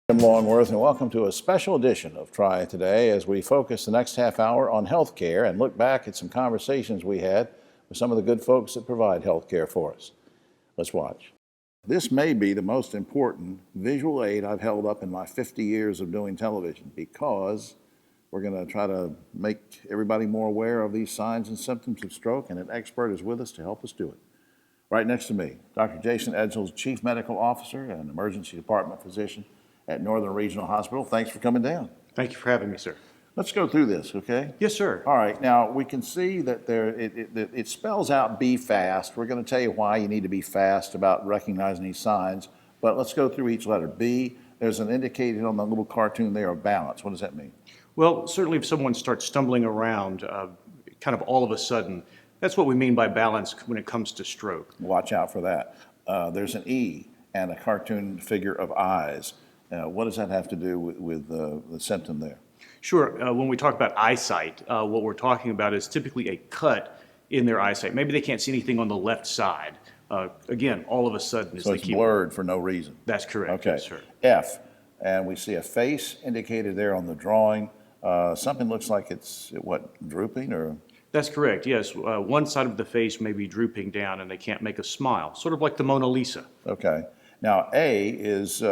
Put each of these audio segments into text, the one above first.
I'm Longworth, and welcome to a special edition of Triad Today as we focus the next half hour on healthcare and look back at some conversations we had with some of the good folks that provide healthcare for us. Let's watch. This may be the most important visual aid I've held up in my 50 years of doing television because we're going to try to make everybody more aware of these signs and symptoms of stroke, and an expert is with us to help us do it. Right next to me, Dr. Jason Edsall's Chief Medical Officer and Emergency Department Physician at Northern Regional Hospital. Thanks for coming down. Thank you for having me, sir. Let's go through this, okay? Yes, sir. All right, now we can see that it spells out be fast. We're going to tell you why you need to be fast about recognizing these signs, but let's go through each letter. B, there's an indicated on the little cartoon there of balance. What does that mean? Well, certainly if someone starts stumbling around kind of all of a sudden, that's what we mean by balance when it comes to stroke. Watch out for that. There's an E and a cartoon figure of eyes. What does that have to do with the symptom there? Sure. When we talk about eyesight, what we're talking about is typically a cut in their eyesight. Maybe they can't see anything on the left side. Again, all of a sudden. So it's blurred for no reason. That's correct. Okay. Yes, sir. F, and we see a face indicated there on the drawing. Something looks like it's, what, drooping or? That's correct, yes. One side of the face may be drooping down and they can't make a smile, sort of like the Mona Lisa. Okay. Now, A is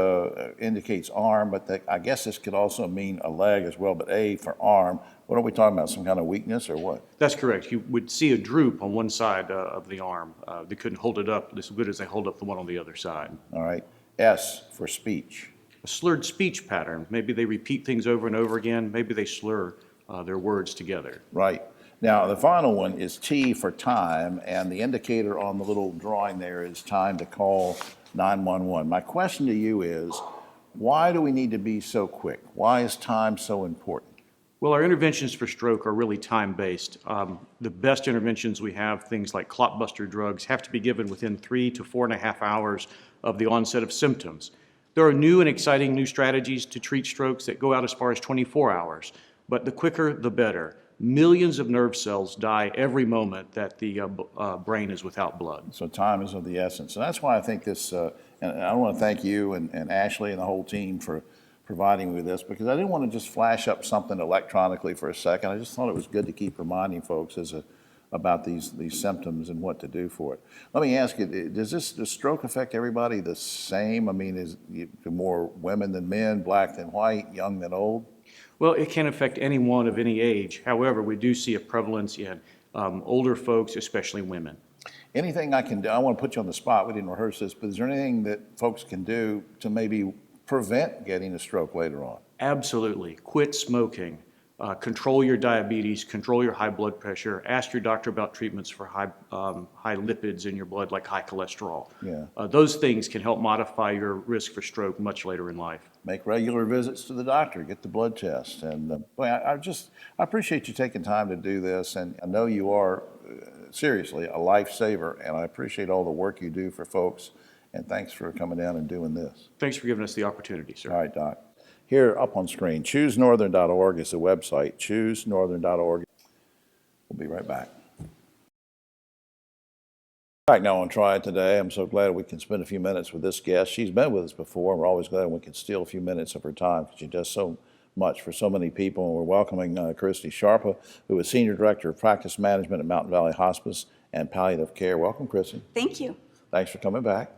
indicates arm, but I guess this could also mean a leg as well, but A for arm. What are we talking about, some kind of weakness or what? That's correct. You would see a droop on one side of the arm. They couldn't hold it up as good as they hold up the one on the other side. All right. S for speech. A slurred speech pattern. Maybe they repeat things over and over again. Maybe they slur their words together. Right. Now, the final one is T for time, and the indicator on the little drawing there is time to call 911. My question to you is, why do we need to be so quick? Why is time so important? Well, our interventions for stroke are really time-based. The best interventions we have, things like clotbuster drugs, have to be given within 3 to 4.5 hours of the onset of symptoms. There are new and exciting new strategies to treat strokes that go out as far as 24 hours, but the quicker, the better. Millions of nerve cells die every moment that the brain is without blood. So time is of the essence. And that's why I think this, and I want to thank you and Ashley and the whole team for providing me with this, because I didn't want to just flash up something electronically for a second. I just thought it was good to keep reminding folks about these symptoms and what to do for it. Let me ask you, does stroke affect everybody the same? I mean, is it more women than men, black than white, young than old? Well, it can affect anyone of any age. However, we do see a prevalence in older folks, especially women. Anything I can do, I want to put you on the spot, we didn't rehearse this, but is there anything that folks can do to maybe prevent getting a stroke later on? Absolutely. Quit smoking. Control your diabetes, control your high blood pressure, ask your doctor about treatments for high lipids in your blood, like high cholesterol. Yeah. Those things can help modify your risk for stroke much later in life. Make regular visits to the doctor, get the blood test. And boy, I appreciate you taking time to do this, and I know you are seriously a lifesaver, and I appreciate all the work you do for folks, and thanks for coming down and doing this. Thanks for giving us the opportunity, sir. All right, Doc. Here up on screen, choosenorthern.org is the website, choosenorthern.org. We'll be right back. Back now on Triad Today. I'm so glad we can spend a few minutes with this guest. She's been with us before, and we're always glad we can steal a few minutes of her time because she does so much for so many people. And we're welcoming Christy Sharpa, who is Senior Director of Practice Management at Mountain Valley Hospice and Palliative Care. Welcome, Christy. Thank you. Thanks for coming back.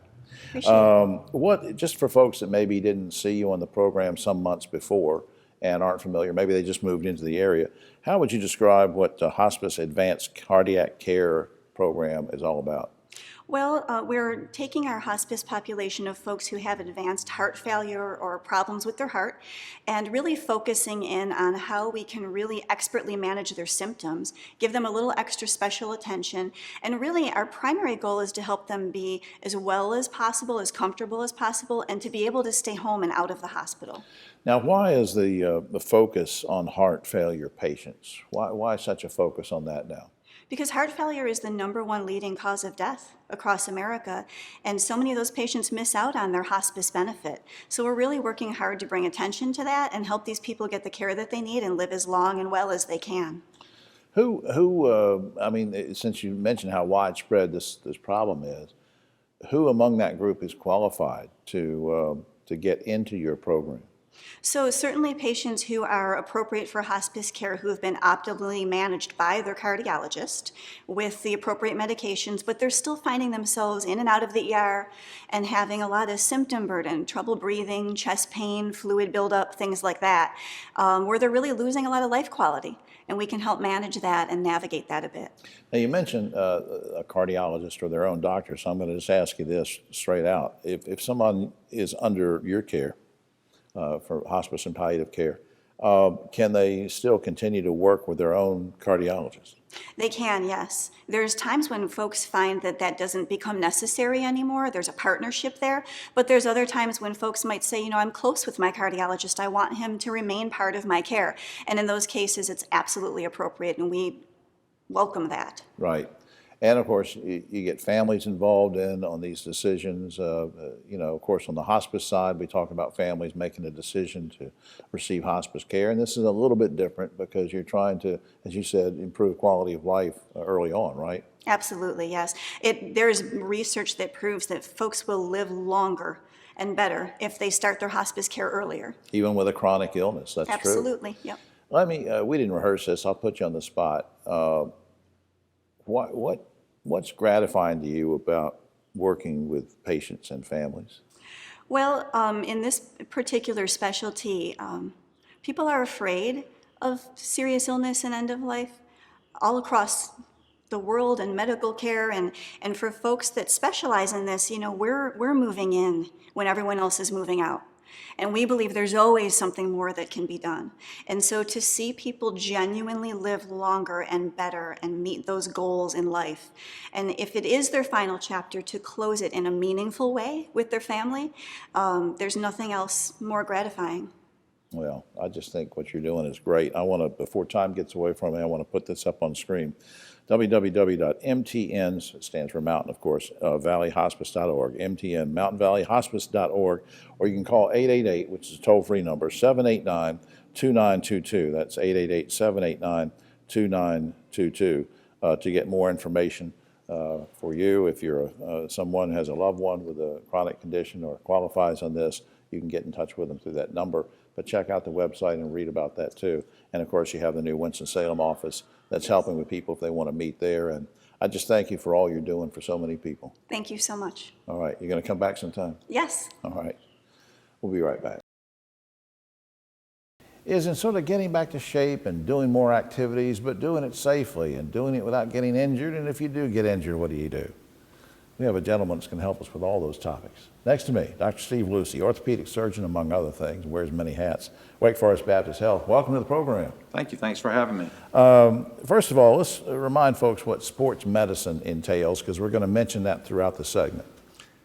Appreciate it. Just for folks that maybe didn't see you on the program some months before and aren't familiar, maybe they just moved into the area, how would you describe what the Hospice Advanced Cardiac Care program is all about? Well, we're taking our hospice population of folks who have advanced heart failure or problems with their heart and really focusing in on how we can really expertly manage their symptoms, give them a little extra special attention, and really our primary goal is to help them be as well as possible, as comfortable as possible, and to be able to stay home and out of the hospital. Now, why is the focus on heart failure patients? Why such a focus on that now? Because heart failure is the #1 leading cause of death across America, and so many of those patients miss out on their hospice benefit. So we're really working hard to bring attention to that and help these people get the care that they need and live as long and well as they can. I mean, since you mentioned how widespread this problem is, who among that group is qualified to get into your program? So certainly patients who are appropriate for hospice care who have been optimally managed by their cardiologist with the appropriate medications, but they're still finding themselves in and out of the ER and having a lot of symptom burden, trouble breathing, chest pain, fluid buildup, things like that, where they're really losing a lot of life quality. And we can help manage that and navigate that a bit. Now, you mentioned a cardiologist or their own doctor, so I'm going to just ask you this straight out. If someone is under your care for hospice and palliative care, can they still continue to work with their own cardiologist? They can, yes. There's times when folks find that that doesn't become necessary anymore. There's a partnership there. But there's other times when folks might say, you know, I'm close with my cardiologist. I want him to remain part of my care. And in those cases, it's absolutely appropriate, and we welcome that. Right. And of course, you get families involved on these decisions. You know, of course, on the hospice side, we talk about families making a decision to receive hospice care. And this is a little bit different because you're trying to, as you said, improve quality of life early on, right? Absolutely, yes. There's research that proves that folks will live longer and better if they start their hospice care earlier. Even with a chronic illness, that's true. Absolutely, yep. We didn't rehearse this. I'll put you on the spot. What's gratifying to you about working with patients and families? Well, in this particular specialty, people are afraid of serious illness and end of life all across the world and medical care, and for folks that specialize in this, you know, we're moving in when everyone else is moving out. And we believe there's always something more that can be done. And so to see people genuinely live longer and better and meet those goals in life, and if it is their final chapter, to close it in a meaningful way with their family, there's nothing else more gratifying. Well, I just think what you're doing is great. I want to, before time gets away from me, I want to put this up on screen. www.mtns, it stands for Mountain, of course, valleyhospice.org, MTN, mountainvalleyhospice.org, or you can call 888, which is a toll-free number, 789-2922. That's 888-789-2922 to get more information for you. If you're someone who has a loved one with a chronic condition or qualifies on this, you can get in touch with them through that number. But check out the website and read about that too. And of course, you have the new Winston-Salem office that's helping with people if they want to meet there. And I just thank you for all you're doing for so many people. Thank you so much. All right, you're going to come back sometime? Yes. All right, we'll be right back. Is in sort of getting back to shape and doing more activities, but doing it safely and doing it without getting injured. And if you do get injured, what do? We have a gentleman that's going to help us with all those topics. Next to me, Dr. Steve Lucy, orthopedic surgeon, among other things, wears many hats. Wake Forest Baptist Health. Welcome to the program. Thank you. Thanks for having me. First of all, let's remind folks what sports medicine entails, because we're going to mention that throughout the segment.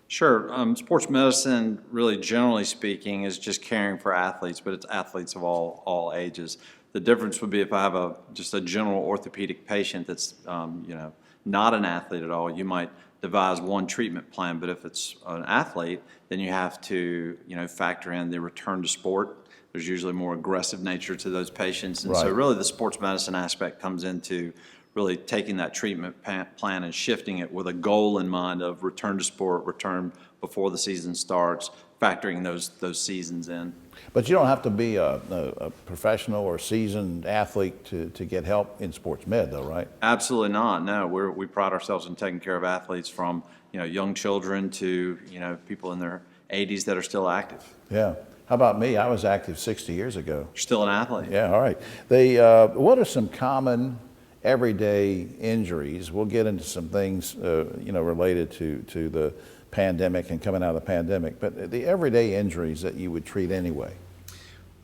Sure. Sports medicine, really generally speaking, is just caring for athletes, but it's athletes of all ages. The difference would be if I have just a general orthopedic patient that's not an athlete at all, you might devise one treatment plan, but if it's an athlete, then you have to factor in the return to sport. There's usually more aggressive nature to those patients, and so really the sports medicine aspect comes into really taking that treatment plan and shifting it with a goal in mind of return to sport, return before the season starts, factoring those seasons in. But you don't have to be a professional or seasoned athlete to get help in sports med, though, right? Absolutely not. No, we pride ourselves in taking care of athletes from young children to people in their 80s that are still active. Yeah. How about me? I was active 60 years ago. You're still an athlete. Yeah. All right. What are some common everyday injuries? We'll get into some things related to the pandemic and coming out of the pandemic, but the everyday injuries that you would treat anyway.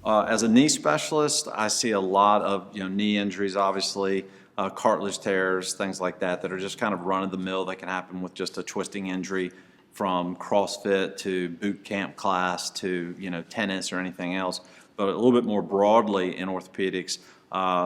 As a knee specialist, I see a lot of knee injuries, obviously, cartilage tears, things like that are just kind of run-of-the-mill that can happen with just a twisting injury, from CrossFit to boot camp class to tennis or anything else. But a little bit more broadly in orthopedics,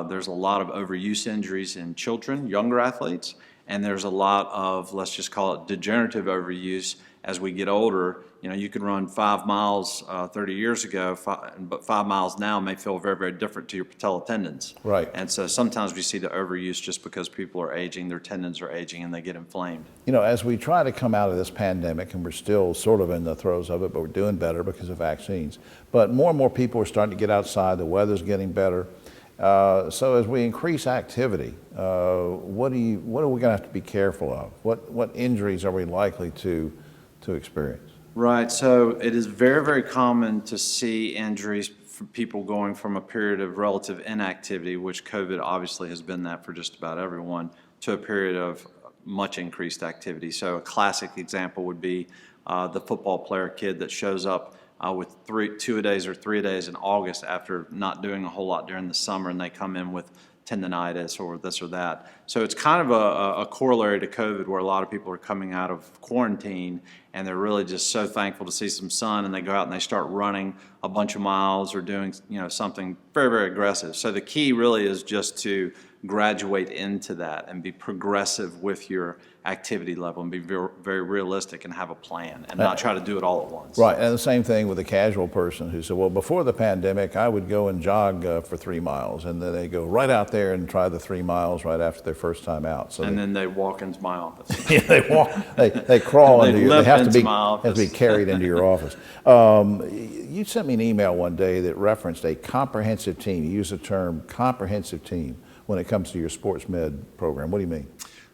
there's a lot of overuse injuries in children, younger athletes, and there's a lot of, let's just call it degenerative overuse as we get older, you could run 5 miles 30 years ago, but 5 miles now may feel very, very different to your patella tendons. Right. And so sometimes we see the overuse just because people are aging, their tendons are aging, and they get inflamed. As we try to come out of this pandemic, and we're still sort of in the throes of it, but we're doing better because of vaccines. But more and more people are starting to get outside. The weather's getting better. So as we increase activity, what are we going to have to be careful of? What injuries are we likely to experience? Right, so it is very, very common to see injuries for people going from a period of relative inactivity, which COVID obviously has been that for just about everyone, to a period of much increased activity. So a classic example would be the football player kid that shows up with 2-a-days or 3-a-days in August after not doing a whole lot during the summer, and they come in with tendinitis or this or that. So it's kind of a corollary to COVID, where a lot of people are coming out of quarantine and they're really just so thankful to see some sun, and they go out and they start running a bunch of miles or doing something very, very aggressive. So the key really is just to graduate into that and be progressive with your activity level and be very, very realistic and have a plan and not try to do it all at once. Right, and the same thing with the casual person who said, well, before the pandemic, I would go and jog for 3 miles, and then they go right out there and try the 3 miles right after their first time out. So and then they walk into my office. yeah, they walk, they crawl into you. They have to be carried into your office. You sent me an email one day that referenced a comprehensive team. You use the term comprehensive team when it comes to your sports med program. What do you mean?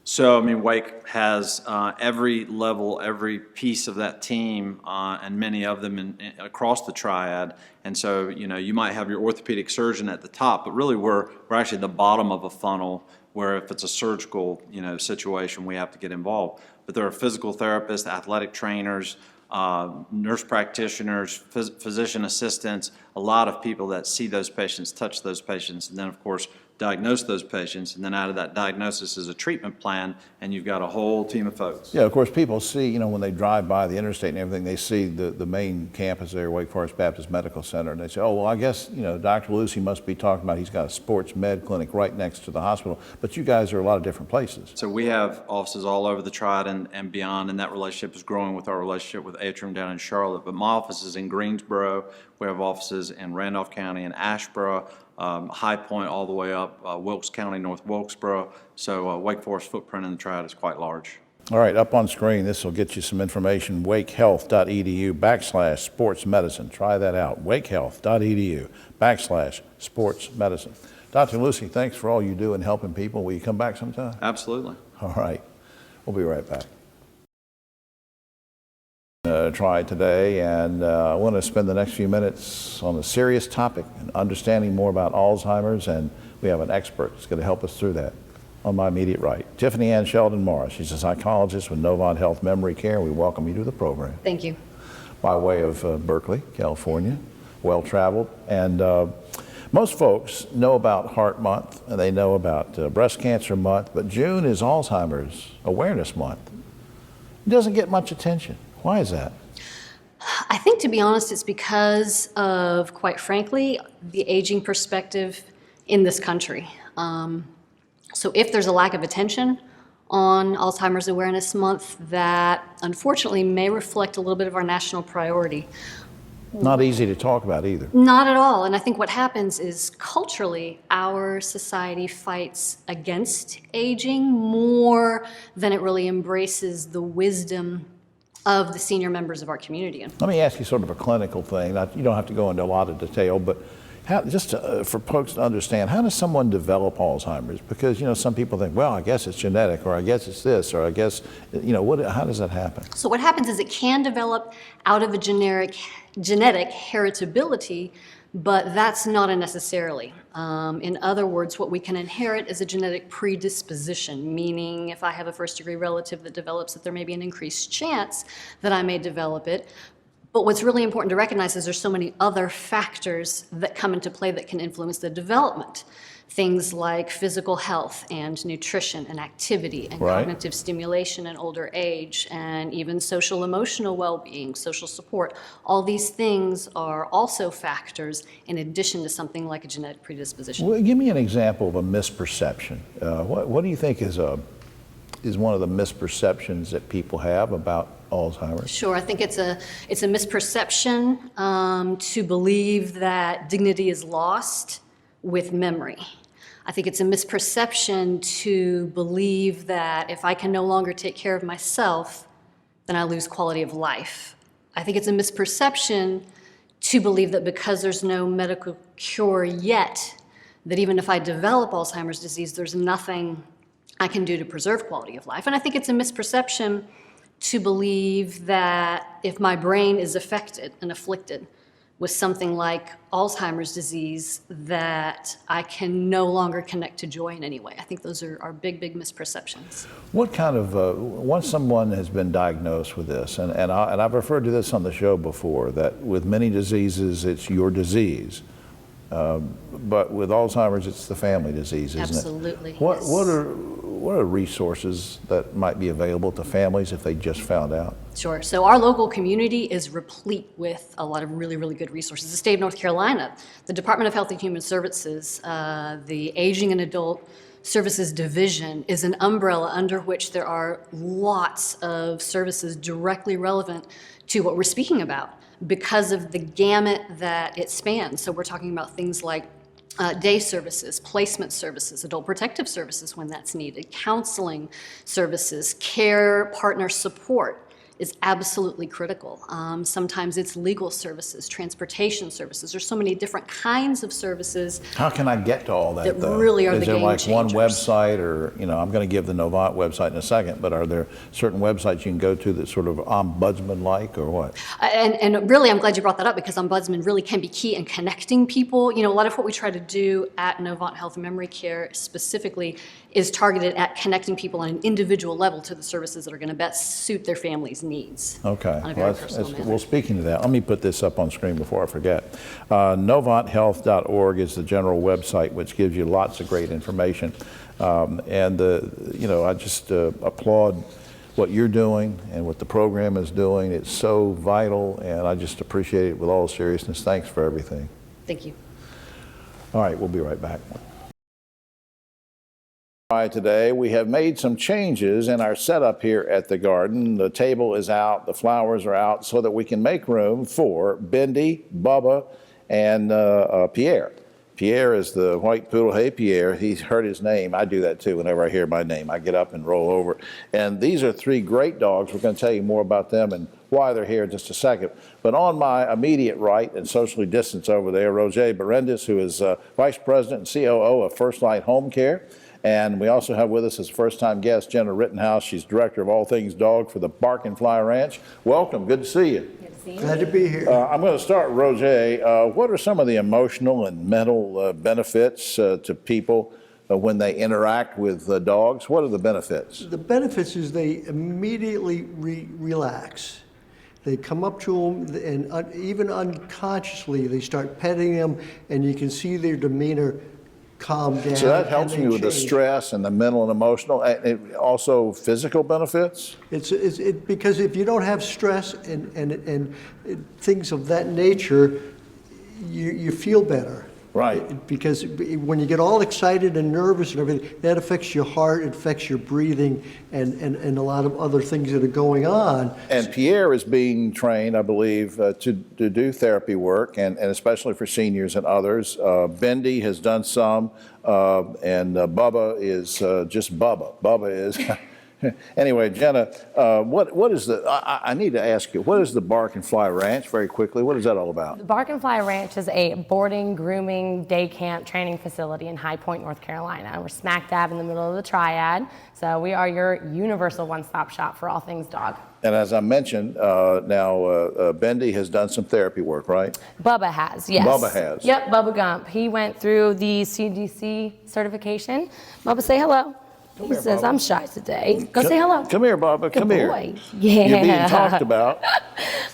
So, Wake has every level, every piece of that team, and many of them across the Triad. And so, you might have your orthopedic surgeon at the top, but really we're actually the bottom of a funnel, where if it's a surgical, situation, we have to get involved. But there are physical therapists, athletic trainers, nurse practitioners, physician assistants, a lot of people that see those patients, touch those patients, and then, of course, diagnose those patients, and then out of that diagnosis is a treatment plan, and you've got a whole team of folks. Yeah, of course, people see, when they drive by the interstate and everything, they see the main campus there, Wake Forest Baptist Medical Center, and they say, oh, well, I guess, Dr. Lucy must be talking about he's got a sports med clinic right next to the hospital, but you guys are a lot of different places. So we have offices all over the Triad and beyond, and that relationship is growing with our relationship with Atrium down in Charlotte, but my office is in Greensboro. We have offices in Randolph County and Asheboro, High Point all the way up, Wilkes County, North Wilkesboro. So Wake Forest footprint in the Triad is quite large. All right, up on screen, this will get you some information, wakehealth.edu/sports medicine. Try that out, wakehealth.edu/sports medicine. Dr. Lucy, thanks for all you do in helping people. Will you come back sometime? Absolutely. All right, we'll be right back. Triad Today, and I want to spend the next few minutes on a serious topic and understanding more about Alzheimer's, and we have an expert that's going to help us through that. On my immediate right, Tiffany Ann Sheldon Morris. She's a psychologist with Novant Health Memory Care. We welcome you to the program. Thank you. By way of Berkeley, California, well-traveled, and most folks know about Heart Month, and they know about Breast Cancer Month, but June is Alzheimer's Awareness Month. It doesn't get much attention. Why is that? I think, to be honest, it's because of, quite frankly, the aging perspective in this country. So if there's a lack of attention on Alzheimer's Awareness Month, that unfortunately may reflect a little bit of our national priority. Not easy to talk about either. Not at all. And I think what happens is culturally, our society fights against aging more than it really embraces the wisdom of the senior members of our community. Let me ask you sort of a clinical thing. You don't have to go into a lot of detail, but for folks to understand, how does someone develop Alzheimer's? Because, some people think, well, I guess it's genetic, or I guess it's this, or I guess, how does that happen? So what happens is it can develop out of a genetic heritability, but that's not a necessarily. In other words, what we can inherit is a genetic predisposition, meaning if I have a first-degree relative that develops it, there may be an increased chance that I may develop it. But what's really important to recognize is there's so many other factors that come into play that can influence the development. Things like physical health and nutrition and activity and cognitive stimulation in older age, and even social emotional well-being, social support. All these things are also factors in addition to something like a genetic predisposition. Well, give me an example of a misperception. What do you think is a is one of the misperceptions that people have about Alzheimer's? Sure, I think it's a misperception to believe that dignity is lost with memory. I think it's a misperception to believe that if I can no longer take care of myself, then I lose quality of life. I think it's a misperception to believe that because there's no medical cure yet, that even if I develop Alzheimer's disease, there's nothing I can do to preserve quality of life. And I think it's a misperception to believe that if my brain is affected and afflicted with something like Alzheimer's disease, that I can no longer connect to joy in any way. I think those are big, big misperceptions. What kind of, once someone has been diagnosed with this, and I've referred to this on the show before, that with many diseases, it's your disease. But with Alzheimer's, it's the family disease, isn't Absolutely, it? yes. What are resources that might be available to families if they just found out? Sure. So our local community is replete with a lot of really, really good resources. The state of North Carolina, the Department of Health and Human Services, the Aging and Adult Services Division is an umbrella under which there are lots of services directly relevant to what we're speaking about because of the gamut that it spans. So we're talking about things like day services, placement services, adult protective services when that's needed, counseling services, care partner support is absolutely critical. Sometimes it's legal services, transportation services. There's so many different kinds of services. How can I get to all that, That though? really are Is the there game like one changers. website, or, I'm going to give the Novant website in a second, but are there certain websites you can go to that sort of ombudsman-like, or what? And really, I'm glad you brought that up because Ombudsman really can be key in connecting people. A lot of what we try to do at Novant Health and Memory Care specifically is targeted at connecting people on an individual level to the services that are going to best suit their family's needs. Okay. On a very personal manner. Well, speaking to that, let me put this up on screen before I forget. NovantHealth.org is the general website, which gives you lots of great information. I just applaud what you're doing and what the program is doing. It's so vital, and I just appreciate it with all seriousness. Thanks for everything. Thank you. All right, we'll be right back. Today, we have made some changes in our setup here at the garden. The table is out, the flowers are out, so that we can make room for Bendy, Bubba, and Pierre. Pierre is the white poodle. Hey, Pierre. He's heard his name. I do that too. Whenever I hear my name, I get up and roll over. And these are three great dogs. We're going to tell you more about them and why they're here in just a second. But on my immediate right and socially distanced over there, Roger Berendis, who is Vice President and COO of First Light Home Care. And we also have with us as first-time guest, Jenna Rittenhouse. She's Director of All Things Dog for the Bark and Fly Ranch. Welcome. Good to see you. Glad to be here. I'm going to start, Roger. What are some of the emotional and mental benefits to people when they interact with dogs? What are the benefits? The benefits is they immediately relax. They come up to them and even unconsciously they start petting them, and you can see their demeanor calm down. So that helps and me they with the change. stress and the mental and emotional, and also physical benefits? It's because if you don't have stress and things of that nature, you feel better. Right. Because when you get all excited and nervous and everything, that affects your heart, it affects your breathing, and a lot of other things that are going on. And Pierre is being trained, I believe, to do therapy work, and especially for seniors and others. Bendy has done some, and Bubba is just Bubba. Bubba is... Anyway, Jenna, what is the, I need to ask you, what is the Bark and Fly Ranch, very quickly? What is that all about? The Bark and Fly Ranch is a boarding, grooming, day camp training facility in High Point, North Carolina. We're smack dab in the middle of the Triad, so we are your universal one-stop shop for all things dog. And as I mentioned, now Bendy has done some therapy work, right? Bubba has, yes. Bubba has. Yep, Bubba Gump. He went through the CDC certification. Bubba, say hello. He says, I'm shy today. Go say hello. Come here, Bubba. Come here. Boy. Yeah. You're being talked about.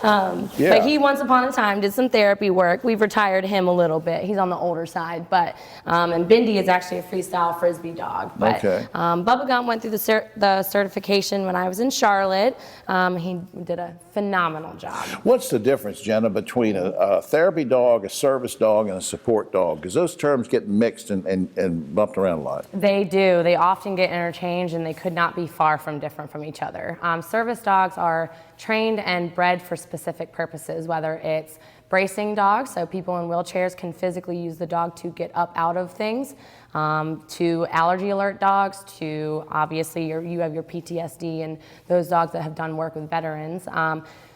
Yeah. But he once upon a time did some therapy work. We've retired him a little bit. He's on the older side, but and Bendy is actually a freestyle frisbee dog. But Okay. Bubba Gump went through the certification when I was in Charlotte. He did a phenomenal job. What's the difference, Jenna, between a therapy dog, a service dog, and a support dog? Because those terms get mixed and bumped around a lot. They do. They often get interchange, and they could not be far from different from each other. Service dogs are trained and bred for specific purposes, whether it's bracing dogs, so people in wheelchairs can physically use the dog to get up out of things, to allergy alert dogs, to obviously you have your PTSD and those dogs that have done work with veterans.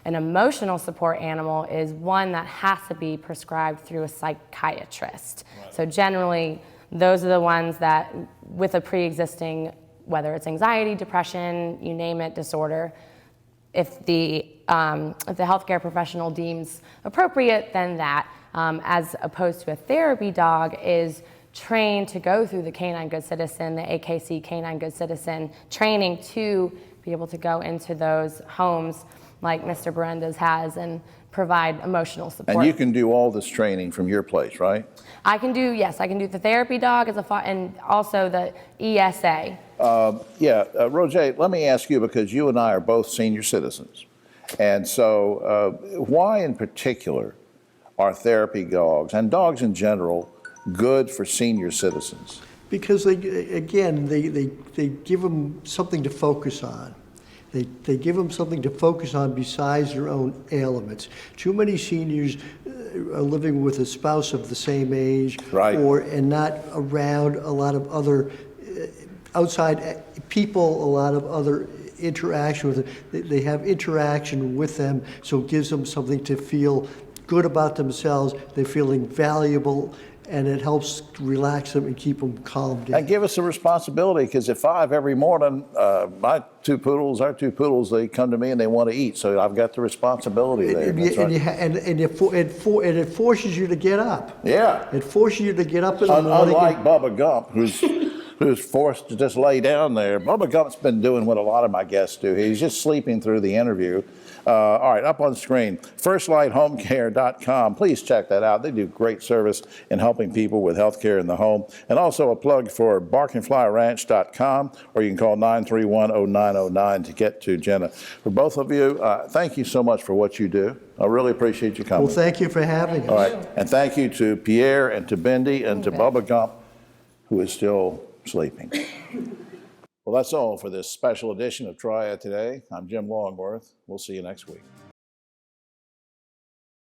An emotional support animal is one that has to be prescribed through a psychiatrist. Right. So generally, those are the ones that, with a pre-existing, whether it's anxiety, depression, you name it, disorder, if the healthcare professional deems appropriate, then that, as opposed to a therapy dog, is trained to go through the Canine Good Citizen, the AKC Canine Good Citizen training to be able to go into those homes like Mr. Berenda's has and provide emotional support. And you can do all this training from your place, right? I can do, yes, I can do the therapy dog as and also the ESA. Roger, let me ask you, because you and I are both senior citizens. And so why in particular are therapy dogs and dogs in general good for senior citizens? Because they give them something to focus on. They give them something to focus on besides their own ailments. Too many seniors are living with a spouse of the same age, right, and not around a lot of other outside people, a lot of other interaction with them. They have interaction with them, so it gives them something to feel good about themselves. They're feeling valuable, and it helps relax them and keep them calm down. And give us a responsibility, because at 5 every morning, our two poodles, they come to me and they want to eat. So I've got the responsibility there. And it forces you to get up. Yeah. It forces you to get up in the morning. Unlike Bubba Gump, who's forced to just lay down there. Bubba Gump's been doing what a lot of my guests do. He's just sleeping through the interview. All right, up on screen, firstlighthomecare.com. Please check that out. They do great service in helping people with health care in the home. And also a plug for barkandflyranch.com, or you can call 931-0909 to get to Jenna. For both of you, thank you so much for what you do. I really appreciate you coming. Well, thank you for having us. All right, and thank you to Pierre and to Bendy and to Bubba Gump, who is still sleeping. Well, that's all for this special edition of Triad Today. I'm Jim Longworth. We'll see you next week.